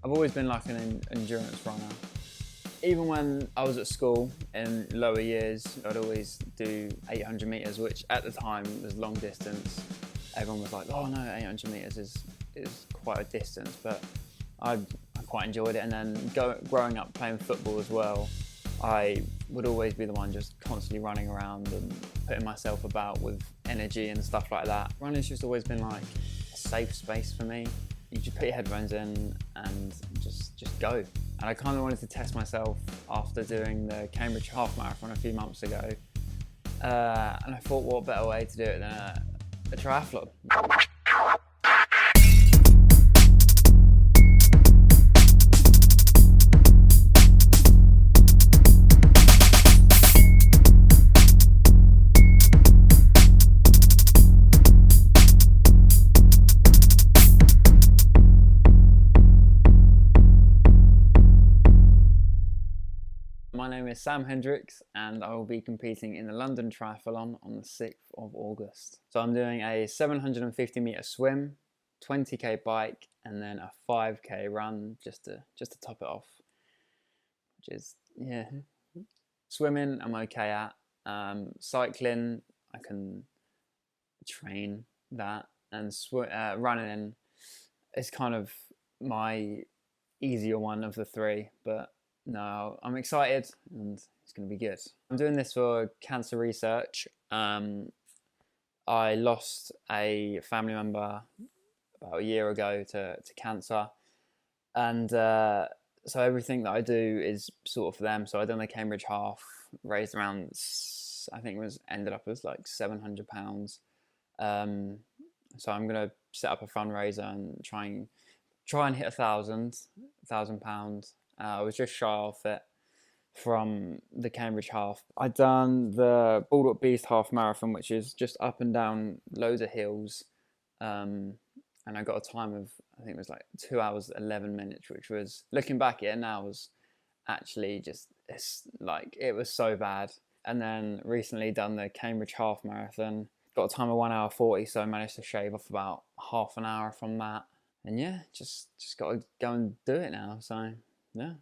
I've always been like an endurance runner. Even when I was at school in lower years, I'd always do 800 metres, which at the time was long distance. Everyone was like, oh no, 800 metres is quite a distance, but I quite enjoyed it. And then growing up playing football as well, I would always be the one just constantly running around and putting myself about with energy and stuff like that. Running's just always been like a safe space for me. You just put your headphones in and just go. And I kind of wanted to test myself after doing the Cambridge half marathon a few months ago. And I thought, what better way to do it than a triathlon? My name is Sam Hendricks and I will be competing in the London Triathlon on the 6th of August. So I'm doing a 750 metre swim, 20k bike and then a 5k run just to top it off, which is, yeah. Swimming I'm okay at, cycling I can train that, and running is kind of my easier one of the three, but no, I'm excited and it's going to be good. I'm doing this for cancer research. I lost a family member about a year ago to cancer, and so everything that I do is sort of for them. So I done the Cambridge half, raised around, I think ended up as like £700. So I'm going to set up a fundraiser and try and hit £1,000. I was just shy off it from the Cambridge half. I'd done the Bulldog Beast half marathon, which is just up and down loads of hills. And I got a time of, I think it was like 2 hours, 11 minutes, which was, looking back at it now, was actually just, it was so bad. And then recently done the Cambridge half marathon, got a time of 1 hour 40, so I managed to shave off about half an hour from that. And yeah, just got to go and do it now, so yeah.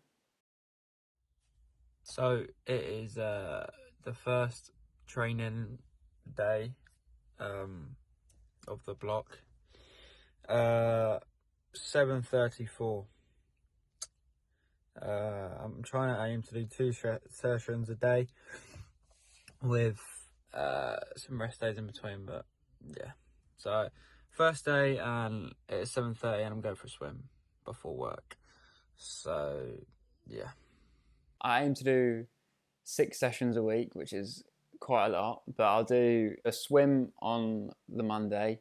So it is the first training day of the block. 7:34. I'm trying to aim to do 2 sessions a day with some rest days in between, but yeah. So first day, and it's 7:30 and I'm going for a swim before work. So yeah. I aim to do 6 sessions a week, which is quite a lot, but I'll do a swim on the Monday,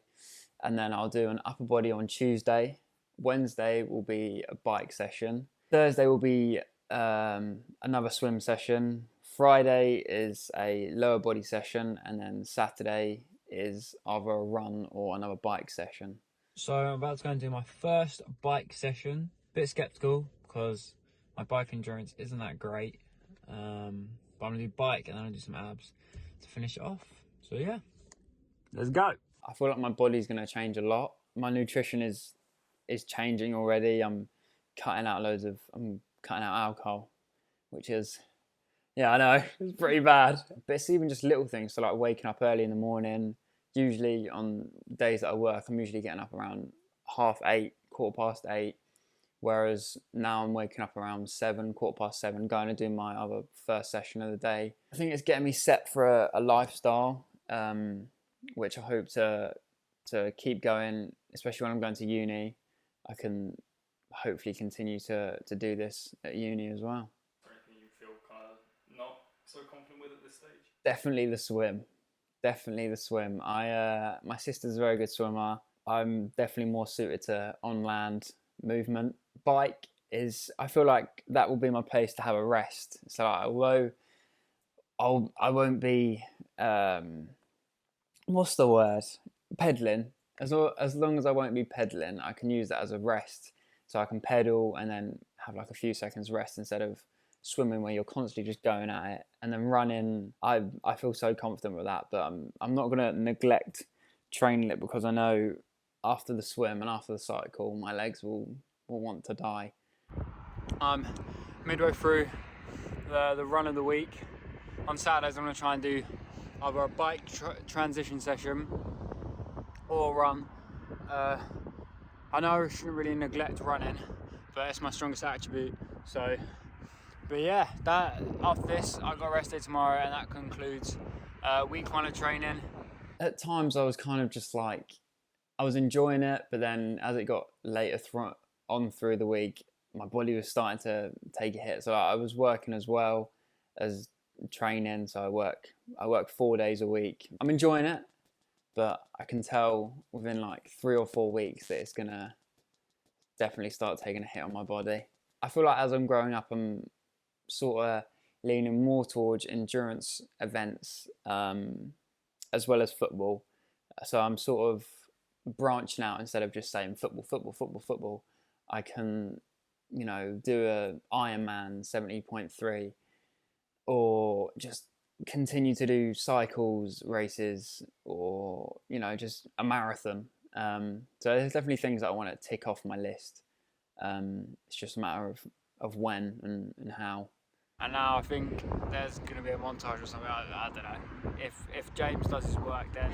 and then I'll do an upper body on Tuesday. Wednesday will be a bike session. Thursday will be another swim session. Friday is a lower body session, and then Saturday is either a run or another bike session. So I'm about to go and do my first bike session. Bit skeptical because my bike endurance isn't that great, but I'm gonna do bike and then I'll do some abs to finish it off. So yeah, let's go. I feel like my body's gonna change a lot. My nutrition is changing already. I'm cutting out alcohol, which is, yeah, I know, it's pretty bad. But it's even just little things. So like waking up early in the morning. Usually on days that I work, I'm usually getting up around 8:30, 8:15. Whereas now I'm waking up around 7, 7:15, going to do my other first session of the day. I think it's getting me set for a lifestyle, which I hope to keep going, especially when I'm going to uni. I can hopefully continue to do this at uni as well. Anything you feel kind of not so confident with at this stage? Definitely the swim. Definitely the swim. My sister's a very good swimmer. I'm definitely more suited to on land movement. Bike is, I feel like that will be my place to have a rest. So although I won't be what's the word, pedaling, as long as I won't be pedaling, I can use that as a rest. So I can pedal and then have like a few seconds rest instead of swimming where you're constantly just going at it. And then running, I feel so confident with that, but I'm not going to neglect training it, because I know after the swim and after the cycle my legs will want to die. I'm midway through the run of the week. On Saturdays I'm going to try and do either a bike transition session or run. I know I shouldn't really neglect running, but it's my strongest attribute. So, but yeah, after this I got a rest day tomorrow, and that concludes week 1 of training. At times I was kind of just like, I was enjoying it, but then as it got later on through the week, my body was starting to take a hit. So I was working as well as training. So I work 4 days a week. I'm enjoying it, but I can tell within like 3 or 4 weeks that it's gonna definitely start taking a hit on my body. I feel like as I'm growing up, I'm sort of leaning more towards endurance events, as well as football. So I'm sort of branching out. Instead of just saying football, I can, you know, do a Ironman 70.3, or just continue to do cycles races, or, you know, just a marathon. So there's definitely things that I want to tick off my list. It's just a matter of when and how. And now I think there's going to be a montage or something. I don't know. If James does his work, then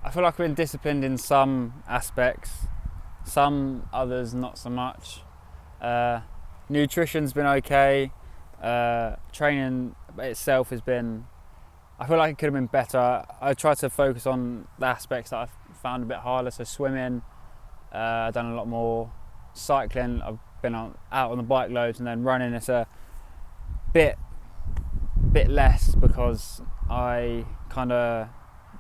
I feel like I've been disciplined in some aspects, some others not so much. Nutrition's been okay. Training itself has been, I feel like it could have been better. I tried to focus on the aspects that I found a bit harder. So swimming, I've done a lot more. Cycling, I've been out on the bike loads, and then running, it's a bit less, because I kind of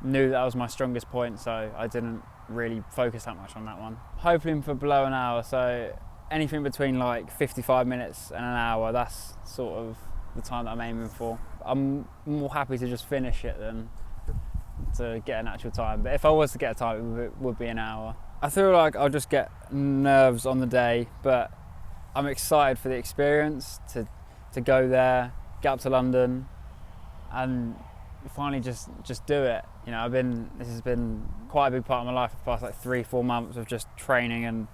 knew that was my strongest point, so I didn't really focus that much on that one. Hoping for below an hour, so anything between like 55 minutes and an hour, that's sort of the time that I'm aiming for. I'm more happy to just finish it than to get an actual time, but if I was to get a time, it would be an hour. I feel like I'll just get nerves on the day, but I'm excited for the experience, to go there, get up to London, and finally just do it. You know, this has been quite a big part of my life for the past like 3-4 months of just training and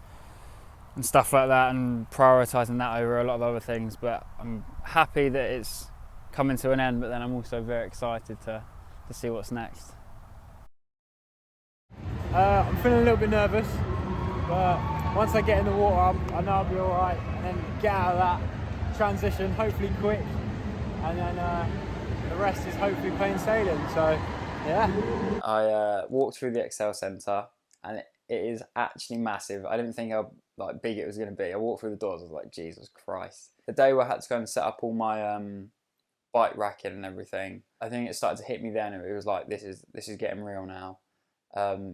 stuff like that, and prioritising that over a lot of other things. But I'm happy that it's coming to an end, but then I'm also very excited to see what's next. I'm feeling a little bit nervous, but once I get in the water, I know I'll be alright, and then get out of that transition, hopefully quick, and then the rest is hopefully plain sailing. So yeah. I walked through the Excel Centre, and it is actually massive. I didn't think how like big it was going to be. I walked through the doors, I was like, Jesus Christ. The day where I had to go and set up all my bike racking and everything, I think it started to hit me then, and it was like, this is getting real now.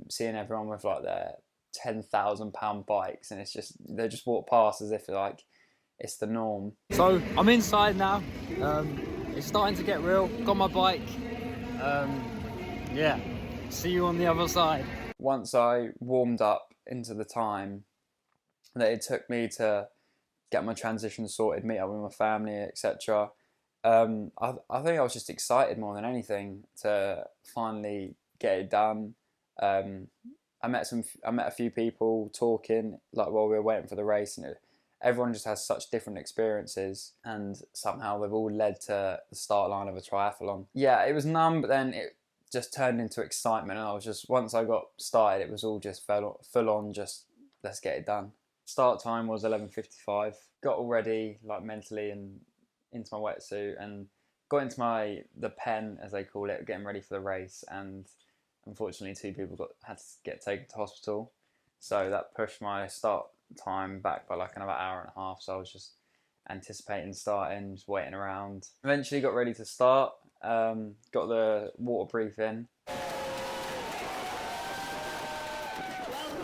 Seeing everyone with like their £10,000 bikes, and they just walk past as if like it's the norm. So I'm inside now. It's starting to get real. Got my bike. Yeah, see you on the other side. Once I warmed up into the time that it took me to get my transition sorted, meet up with my family, etc., I think I was just excited more than anything to finally get it done. I met a few people talking like while we were waiting for the race, and everyone just has such different experiences, and somehow they've all led to the start line of a triathlon. Yeah, it was numb, but then it just turned into excitement, and I was just, once I got started, it was all just full on, just let's get it done. Start time was 11:55. Got all ready, like mentally, and into my wetsuit, and got into the pen, as they call it, getting ready for the race, and unfortunately 2 people had to get taken to hospital, so that pushed my start time back by like another hour and a half. So I was just anticipating starting, just waiting around. Eventually got ready to start, got the water brief in.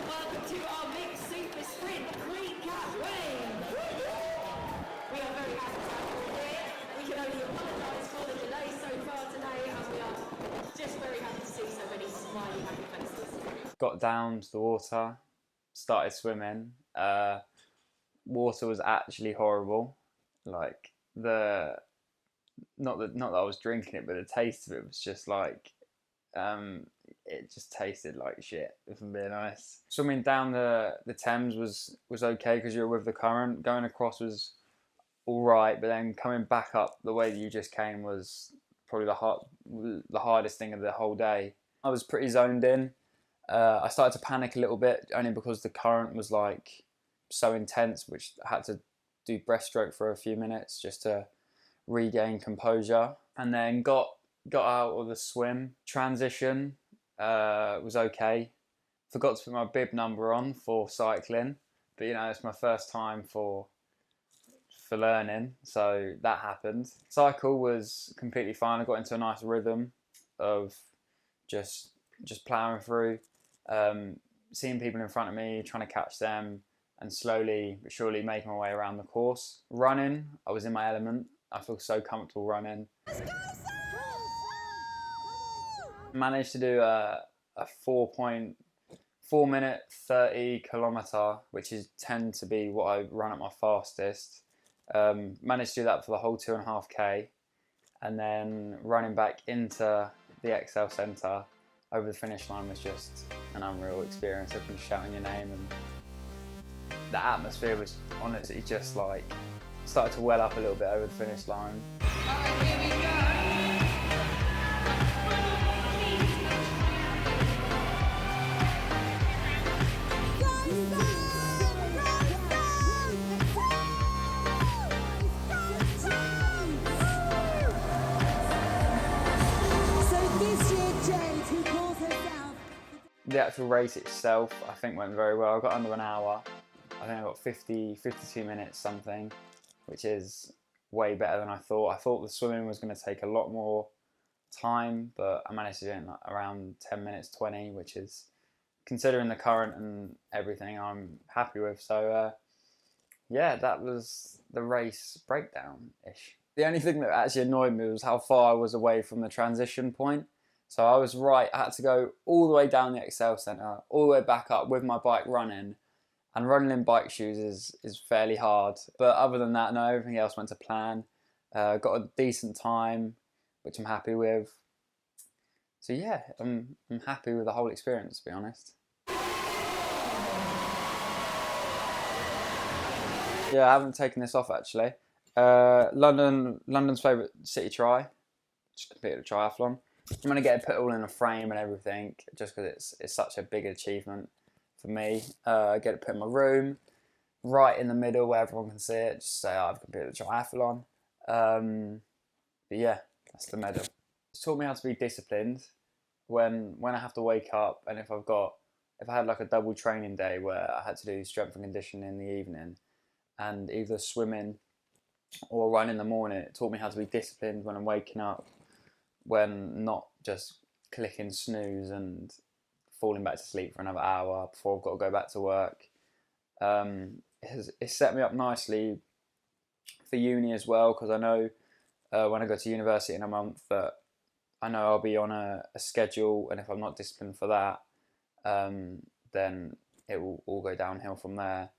Welcome to our mixed super sprint recap wave. We are very happy to have you all here. We can only apologise for the delay so far today, as we are just very happy to see so many smiley, happy faces. Got down to the water, started swimming. Water was actually horrible. Like not that I was drinking it, but the taste of it was just like it just tasted like shit, if I'm being honest. Swimming down the Thames was okay because you were with the current. Going across was all right, but then coming back up the way that you just came was probably the hardest thing of the whole day. I was pretty zoned in. I started to panic a little bit only because the current was like so intense, which I had to do breaststroke for a few minutes just to regain composure, and then got out of the swim. Transition was okay. Forgot to put my bib number on for cycling, but you know, it's my first time for learning, so that happened. Cycle was completely fine. I got into a nice rhythm of just ploughing through, seeing people in front of me, trying to catch them, and slowly but surely making my way around the course. Running, I was in my element. I feel so comfortable running. Managed to do a 4 minute 30 kilometre, which tend to be what I run at my fastest. Managed to do that for the whole 2.5k, and then running back into the Excel Centre over the finish line was just an unreal experience. Everyone shouting your name, and the atmosphere was honestly just like started to well up a little bit over the finish line. Here we go. The actual race itself, I think, went very well. I got under an hour. I think I got 52 minutes something, which is way better than I thought. I thought the swimming was going to take a lot more time, but I managed to do it in around 10 minutes 20, which is, considering the current and everything, I'm happy with. So yeah, that was the race breakdown-ish. The only thing that actually annoyed me was how far I was away from the transition point. So I was right, I had to go all the way down the Excel Centre, all the way back up with my bike running. And running in bike shoes is fairly hard. But other than that, no, everything else went to plan. Got a decent time, which I'm happy with. So yeah, I'm happy with the whole experience, to be honest. Yeah, I haven't taken this off actually. London's favourite city tri. Just completed a triathlon. I'm going to get it put all in a frame and everything, just because it's such a big achievement for me. Get it put in my room, right in the middle where everyone can see it. Just say, oh, I've completed a triathlon. But yeah, that's the medal. It's taught me how to be disciplined when I have to wake up, and if I had like a double training day where I had to do strength and conditioning in the evening and either swimming or run in the morning. It taught me how to be disciplined when I'm waking up, when not just clicking snooze and falling back to sleep for another hour before I've got to go back to work. It's set me up nicely for uni as well, because I know when I go to university in a month that I know I'll be on a schedule, and if I'm not disciplined for that, then it will all go downhill from there.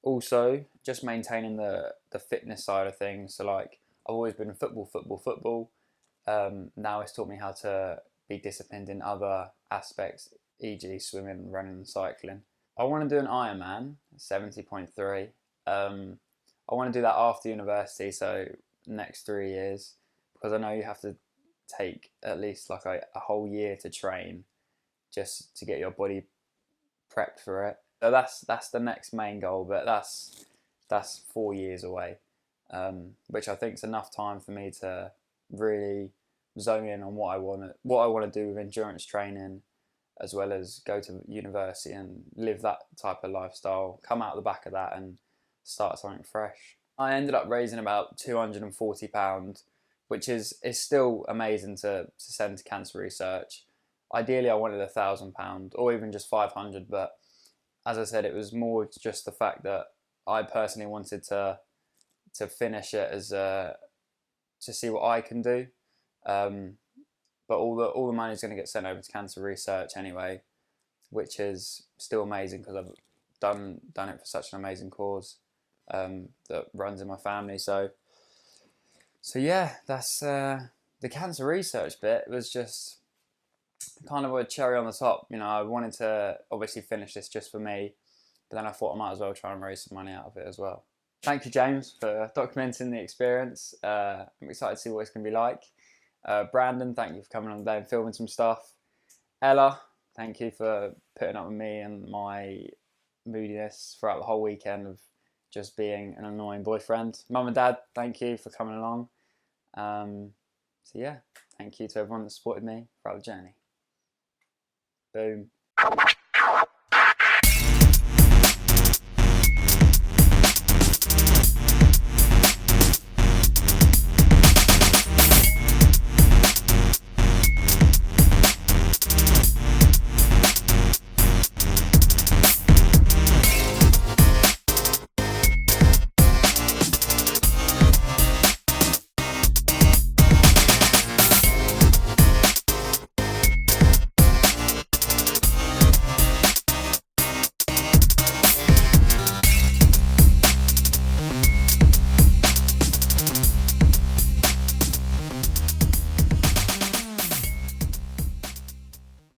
Also, just maintaining the fitness side of things. So like, I've always been football. Now it's taught me how to be disciplined in other aspects, e.g. swimming, running and cycling. I want to do an Ironman, 70.3. I want to do that after university, so next 3 years, because I know you have to take at least like a whole year to train just to get your body prepped for it. So that's the next main goal, but that's 4 years away, which I think is enough time for me to really zone in on what I want to do with endurance training, as well as go to university and live that type of lifestyle, come out the back of that and start something fresh. I ended up raising about £240, which is still amazing to send to cancer research. Ideally I wanted £1,000 or even just 500, but as I said, it was more just the fact that I personally wanted to finish it as to see what I can do. But all the money is going to get sent over to cancer research anyway, which is still amazing because I've done it for such an amazing cause that runs in my family. So yeah, that's the cancer research bit was just kind of a cherry on the top. You know, I wanted to obviously finish this just for me, but then I thought I might as well try and raise some money out of it as well. Thank you, James, for documenting the experience. I'm excited to see what it's going to be like. Brandon, thank you for coming on today and filming some stuff. Ella, thank you for putting up with me and my moodiness throughout the whole weekend of just being an annoying boyfriend. Mum and Dad, thank you for coming along. So yeah, thank you to everyone that supported me throughout the journey. Boom.